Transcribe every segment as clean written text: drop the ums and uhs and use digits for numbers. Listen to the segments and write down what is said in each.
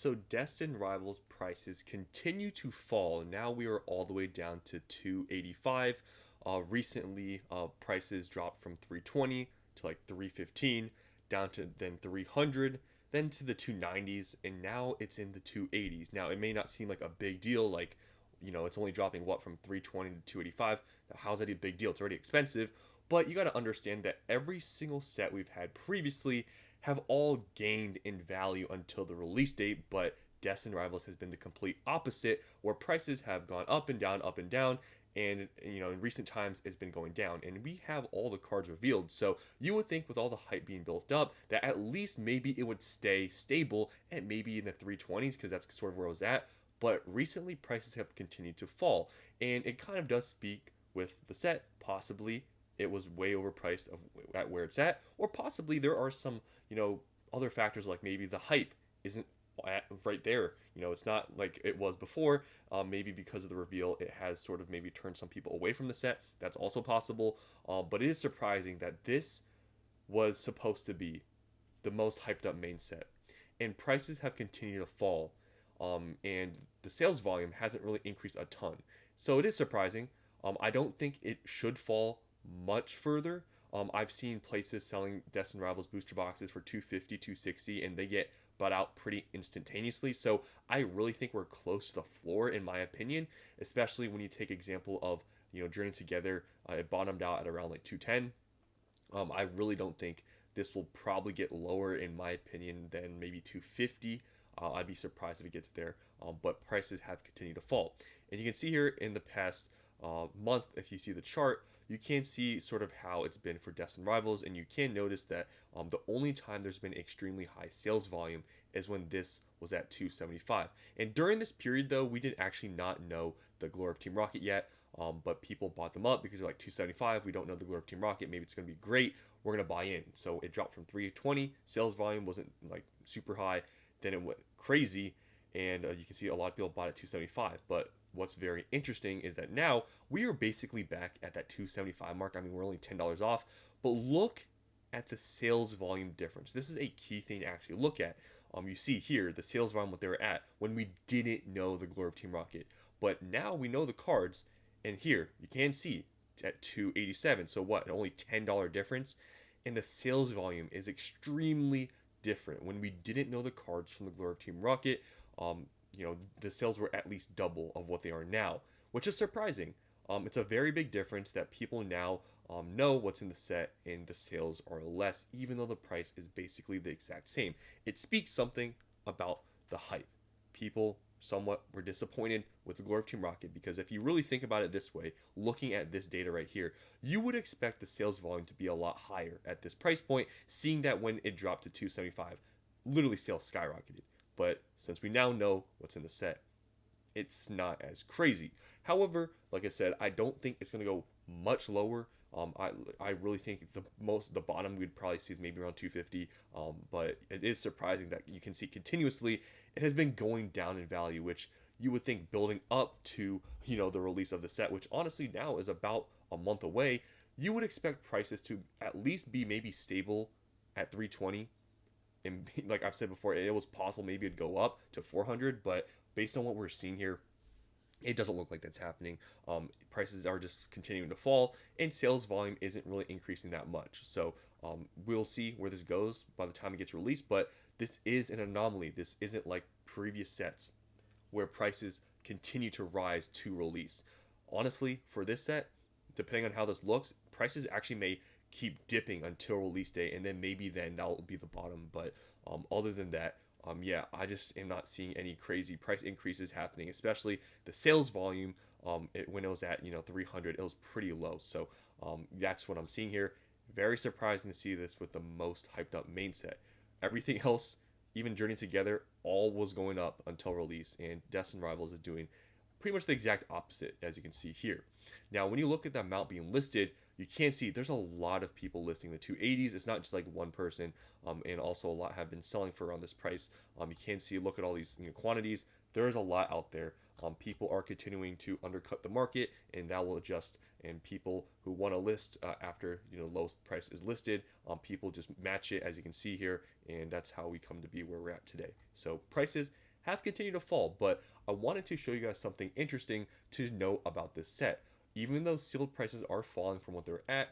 So Destined Rivals prices continue to fall. Now we are all the way down to 285. Recently, prices dropped from 320 to like 315, down to then 300, then to the 290s, and now it's in the 280s. Now it may not seem like a big deal, like it's only dropping what from 320 to 285. How's that a big deal? It's already expensive, but you got to understand that every single set we've had previously have all gained in value until the release date, but Destined Rivals has been the complete opposite, where prices have gone up and down, and in recent times it's been going down. And we have all the cards revealed, so you would think with all the hype being built up that at least maybe it would stay stable and maybe in the 320s because that's sort of where it was at. But recently prices have continued to fall, and it kind of does speak with the set. Possibly it was way overpriced at where it's at, or possibly there are some other factors like maybe the hype isn't right there. It's not like it was before. Maybe because of the reveal, it has sort of maybe turned some people away from the set. That's also possible. But it is surprising that this was supposed to be the most hyped up main set, and prices have continued to fall. And the sales volume hasn't really increased a ton. So it is surprising. I don't think it should fall much further. I've seen places selling Destined Rivals booster boxes for 250, 260, and they get bought out pretty instantaneously. So I really think we're close to the floor, in my opinion, especially when you take example of Journey Together. It bottomed out at around like 210. I really don't think this will probably get lower, in my opinion, than maybe 250. I'd be surprised if it gets there, but prices have continued to fall. And you can see here in the past month, if you see the chart, you can see sort of how it's been for Destined Rivals, and you can notice that the only time there's been extremely high sales volume is when this was at 275. And during this period, though, we did actually not know the Glory of Team Rocket yet, but people bought them up because they're like 275. We don't know the Glory of Team Rocket. Maybe it's going to be great. We're going to buy in. So it dropped from 320. Sales volume wasn't like super high. Then it went crazy, and you can see a lot of people bought at 275. But what's very interesting is that now we are basically back at that 275 mark. I mean, we're only $10 off, but look at the sales volume difference. This is a key thing to actually look at. You see here the sales volume, what they were at when we didn't know the Glory of Team Rocket, but now we know the cards, and here you can see at 287. So what? An only $10 difference, and the sales volume is extremely different. When we didn't know the cards from the Glory of Team Rocket, the sales were at least double of what they are now, which is surprising. It's a very big difference that people now know what's in the set, and the sales are less, even though the price is basically the exact same. It speaks something about the hype. People somewhat were disappointed with the Glory of Team Rocket because if you really think about it this way, looking at this data right here, you would expect the sales volume to be a lot higher at this price point, seeing that when it dropped to 275, literally sales skyrocketed. But since we now know what's in the set, it's not as crazy. However, like I said, I don't think it's going to go much lower. I really think the bottom we'd probably see is maybe around 250. But it is surprising that you can see continuously it has been going down in value, which you would think building up to the release of the set, which honestly now is about a month away, you would expect prices to at least be maybe stable at 320. And like I've said before, it was possible maybe it'd go up to 400, but based on what we're seeing here, it doesn't look like that's happening. Prices are just continuing to fall, and sales volume isn't really increasing that much. So we'll see where this goes by the time it gets released. But this is an anomaly. This isn't like previous sets where prices continue to rise to release. Honestly, for this set, depending on how this looks, prices actually may keep dipping until release date, and then maybe then that'll be the bottom. But other than that, yeah, I just am not seeing any crazy price increases happening, especially the sales volume. When it was at 300, it was pretty low. So that's what I'm seeing here. Very surprising to see this with the most hyped up main set. Everything else, even Journey Together, all was going up until release, and Destined Rivals is doing pretty much the exact opposite, as you can see here. Now, when you look at the amount being listed, you can see there's a lot of people listing the 280s. It's not just like one person, and also a lot have been selling for around this price. You can see, look at all these quantities. There is a lot out there. People are continuing to undercut the market, and that will adjust. And people who want to list after lowest price is listed, people just match it, as you can see here, and that's how we come to be where we're at today. So prices have continued to fall, but I wanted to show you guys something interesting to know about this set. Even though sealed prices are falling from what they're at,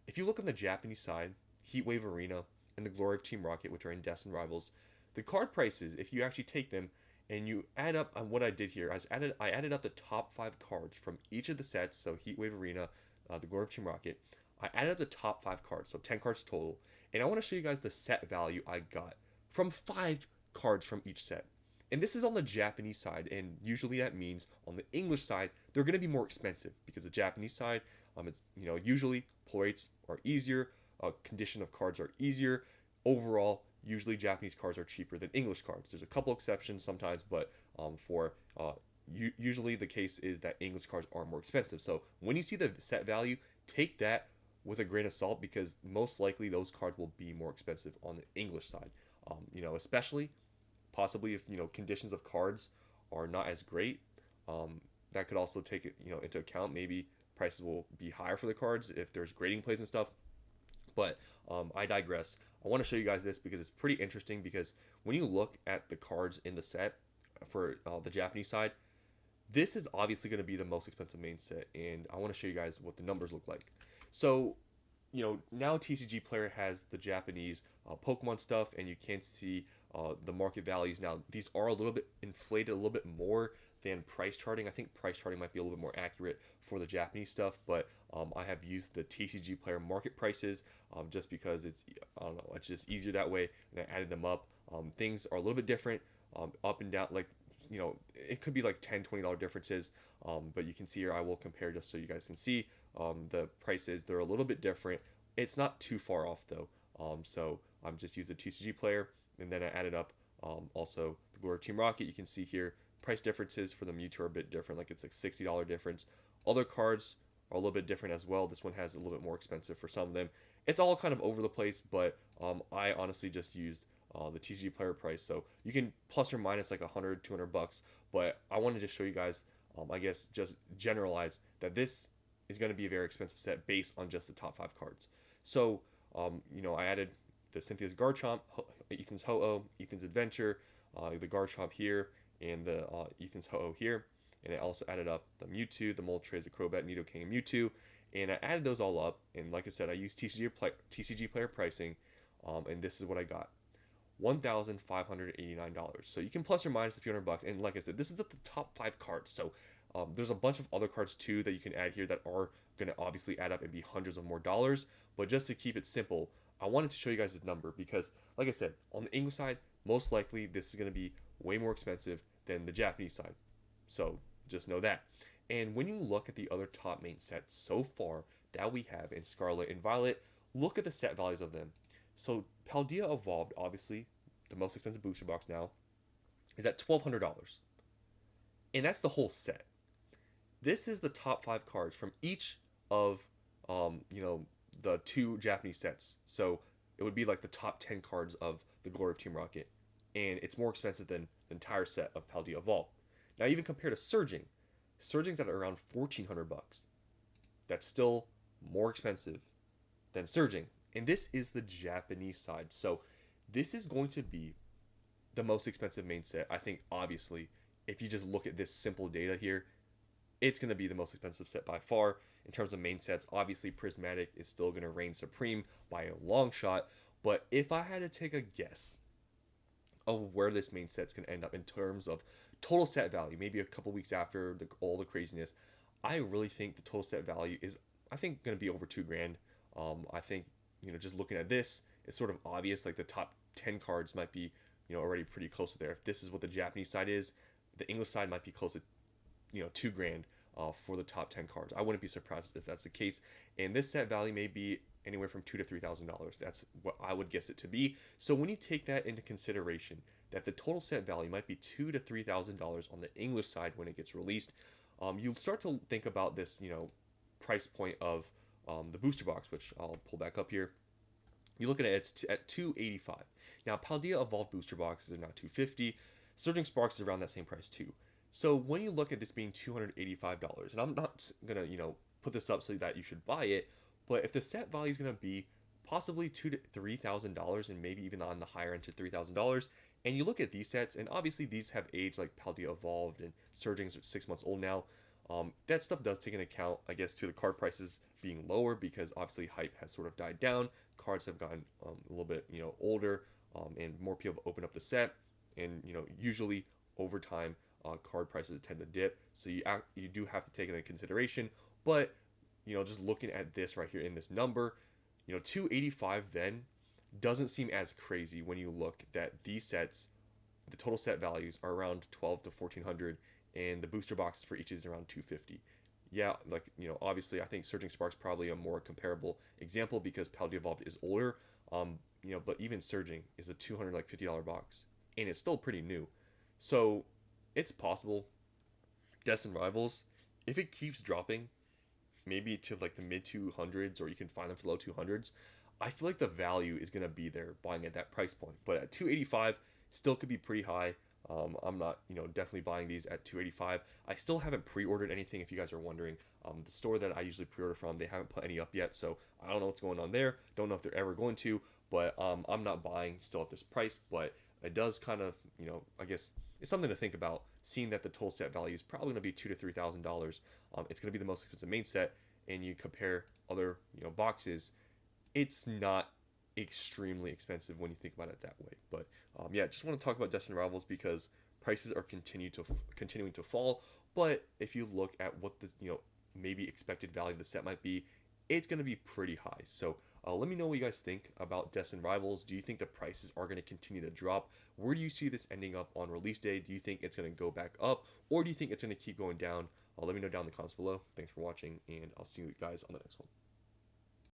if you look on the Japanese side, Heatwave Arena and the Glory of Team Rocket, which are in Destined Rivals, the card prices, if you actually take them and you add up on what I did here, I added up the top 5 cards from each of the sets, so Heatwave Arena, the Glory of Team Rocket. I added up the top 5 cards, so 10 cards total, and I want to show you guys the set value I got from 5 cards from each set. And this is on the Japanese side, and usually that means on the English side they're going to be more expensive because the Japanese side, it's usually pull rates are easier, condition of cards are easier. Overall, usually Japanese cards are cheaper than English cards. There's a couple exceptions sometimes, but for usually the case is that English cards are more expensive. So when you see the set value, take that with a grain of salt because most likely those cards will be more expensive on the English side. Especially possibly if conditions of cards are not as great. That could also take it into account. Maybe prices will be higher for the cards if there's grading plays and stuff. But I digress. I want to show you guys this because it's pretty interesting because when you look at the cards in the set for the Japanese side, this is obviously going to be the most expensive main set, and I want to show you guys what the numbers look like. So, now TCG Player has the Japanese Pokemon stuff, and you can see the market values. Now, these are a little bit inflated, a little bit more than price charting. I think price charting might be a little bit more accurate for the Japanese stuff, but I have used the TCG Player market prices just because I don't know, it's just easier that way, and I added them up. Things are a little bit different, up and down, like, it could be like $10-$20 differences, but you can see here I will compare just so you guys can see the prices. They're a little bit different. It's not too far off though, so I'm just using the TCG Player, and then I added up also the Glory Team Rocket. You can see here price differences for the Mewtwo are a bit different, like it's like $60 difference. Other cards are a little bit different as well. This one has a little bit more expensive for some of them. It's all kind of over the place, but I honestly just used the TCG Player price, so you can plus or minus like 100-200 bucks, but I wanted to show you guys, I guess just generalize that this is going to be a very expensive set based on just the top 5 cards. So I added the Cynthia's Garchomp, Ethan's Ho-Oh, Ethan's Adventure, the Garchomp here, and the Ethan's Ho-Oh here, and I also added up the Mewtwo, the Moltres, the Crobat, Nidoking, and Mewtwo, and I added those all up, and like I said, I used TCG Player pricing, and this is what I got. $1,589. So you can plus or minus a few hundred bucks. And like I said, this is at the top 5 cards. So there's a bunch of other cards too that you can add here that are going to obviously add up and be hundreds of more dollars. But just to keep it simple, I wanted to show you guys this number because, like I said, on the English side, most likely this is going to be way more expensive than the Japanese side. So just know that. And when you look at the other top main sets so far that we have in Scarlet and Violet, look at the set values of them. So Paldea Evolved, obviously, the most expensive booster box now, is at $1,200. And that's the whole set. This is the top 5 cards from each of, the 2 Japanese sets. So it would be like the top 10 cards of the Glory of Team Rocket. And it's more expensive than the entire set of Paldea Evolved. Now, even compared to Surging, Surging's at around $1,400. That's still more expensive than Surging. And this is the Japanese side. So this is going to be the most expensive main set. I think, obviously, if you just look at this simple data here, it's going to be the most expensive set by far. In terms of main sets, obviously, Prismatic is still going to reign supreme by a long shot. But if I had to take a guess of where this main set's going to end up in terms of total set value, maybe a couple weeks after all the craziness, I really think the total set value is, I think, going to be over $2,000. I think, just looking at this, it's sort of obvious, like the top 10 cards might be, already pretty close to there. If this is what the Japanese side is, the English side might be close to, $2,000 for the top 10 cards. I wouldn't be surprised if that's the case. And this set value may be anywhere from $2,000 to $3,000. That's what I would guess it to be. So when you take that into consideration, that the total set value might be $2,000 to $3,000 on the English side when it gets released, you'll start to think about this, price point of the booster box, which I'll pull back up here. You look at it, it's at $285. Now, Paldea Evolved booster boxes are now $250. Surging Sparks is around that same price too. So when you look at this being $285, and I'm not gonna, put this up so that you should buy it, but if the set value is gonna be possibly $2,000 to $3,000, and maybe even on the higher end to $3,000, And you look at these sets, and obviously these have aged, like Paldea Evolved and Surging's 6 months old now. That stuff does take into account, I guess, to the card prices being lower because obviously hype has sort of died down. Cards have gotten a little bit, older, and more people have opened up the set. And usually over time, card prices tend to dip, so you do have to take it into consideration. But just looking at this right here in this number, 285 then doesn't seem as crazy when you look that these sets, the total set values are around 12 to 1400, and the booster boxes for each is around 250. Yeah, like obviously I think Surging Spark's probably a more comparable example because Paldea Evolved is older. But even Surging is a $250 box, and it's still pretty new. So it's possible Destined Rivals, if it keeps dropping, maybe to like the mid 200s, or you can find them for low 200s. I feel like the value is going to be there buying at that price point. But at 285, still could be pretty high. I'm not, definitely buying these at 285. I still haven't pre-ordered anything. If you guys are wondering, the store that I usually pre-order from, they haven't put any up yet, so I don't know what's going on there. Don't know if they're ever going to, but I'm not buying still at this price. But it does kind of, I guess it's something to think about. Seeing that the total set value is probably going to be $2,000 to $3,000. It's going to be the most expensive main set, and you compare other, boxes, it's not extremely expensive when you think about it that way. But yeah, just want to talk about Destined Rivals because prices are continuing to fall. But if you look at what the maybe expected value of the set might be, it's going to be pretty high. So let me know what you guys think about Destined Rivals. Do you think the prices are going to continue to drop? Where do you see this ending up on release day? Do you think it's going to go back up, or do you think it's going to keep going down? Let me know down in the comments below. Thanks for watching, and I'll see you guys on the next one.